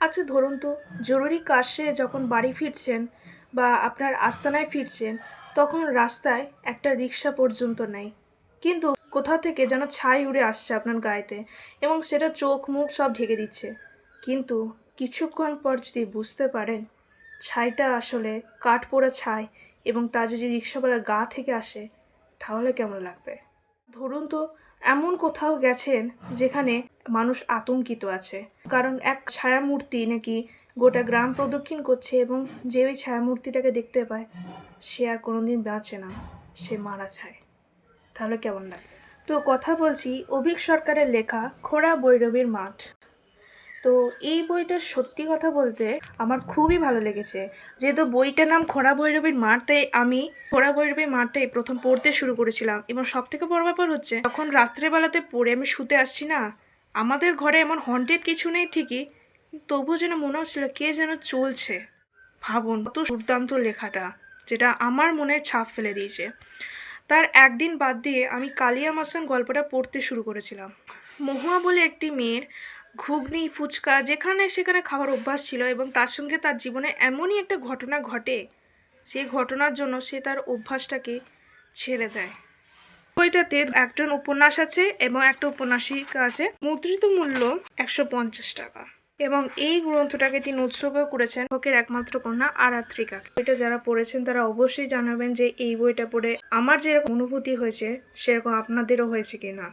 আচ্ছা ধরুন তো, জরুরি কাজ সেরে যখন বাড়ি ফিরছেন বা আপনার আস্তানায় ফিরছেন, তখন রাস্তায় একটা রিক্সা পর্যন্ত নেই, কিন্তু কোথা থেকে যেন ছাই উড়ে আসছে আপনার গায়েতে এবং সেটা চোখ মুখ সব ঢেকে দিচ্ছে। কিন্তু কিছুক্ষণ পর যদি বুঝতে পারেন ছাইটা আসলে কাঠ পোড়া ছাই এবং তা যদি রিক্সাওয়ালার গা থেকে আসে, তাহলে কেমন লাগবে? ধরুন তো, এমন কোথাও গেছেন যেখানে মানুষ আতঙ্কিত আছে, কারণ এক ছায়ামূর্তি নাকি গোটা গ্রাম প্রদক্ষিণ করছে এবং যে ওই ছায়ামূর্তিটাকে দেখতে পায় সে আর কোনোদিন বাঁচে না, সে মারা যায়। তাহলে কেমন লাগবে? তো কথা বলছি অভীক সরকারের লেখা খোঁড়া বৈরবীর মাঠ। তো এই বইটা সত্যি কথা বলতে আমার খুবই ভালো লেগেছে। যেহেতু বইটার নাম খোঁড়া ভৈরবীর মাঠ, তাই আমি খোঁড়া ভৈরবীর মাঠটাই প্রথম পড়তে শুরু করেছিলাম। এবং সব থেকে বড় ব্যাপার হচ্ছে, যখন রাত্রেবেলাতে পড়ে আমি শুতে আসছি না, আমাদের ঘরে এমন হন্টেড কিছু নেই ঠিকই, তবুও যেন মনে হচ্ছিল কে যেন চলছে। ভাবুন কত দুর্দান্ত লেখাটা, যেটা আমার মনে ছাপ ফেলে দিয়েছে। তার একদিন বাদ দিয়ে আমি কালিয়া মাসান গল্পটা পড়তে শুরু করেছিলাম। মহুয়া বলে একটি মেয়ের ঘুগনি ফুচকা যেখানে সেখানে খাওয়ার অভ্যাস ছিল, এবং তার সঙ্গে তার জীবনে এমনই একটা ঘটনা ঘটে, সেই ঘটনার জন্য সে তার অভ্যাসটাকে ছেড়ে দেয়। বইটাতে একজন উপন্যাস আছে এবং একটা উপন্যাসিকা আছে। মুদ্রিত মূল্য 150 টাকা। এবং এই গ্রন্থটাকে তিনি উৎসর্গ করেছেন লেখকের একমাত্র কন্যা আরাত্রিকা। বইটা যারা পড়েছেন তারা অবশ্যই জানাবেন যে এই বইটা পড়ে আমার যেরকম অনুভূতি হয়েছে সেরকম আপনাদেরও হয়েছে কিনা।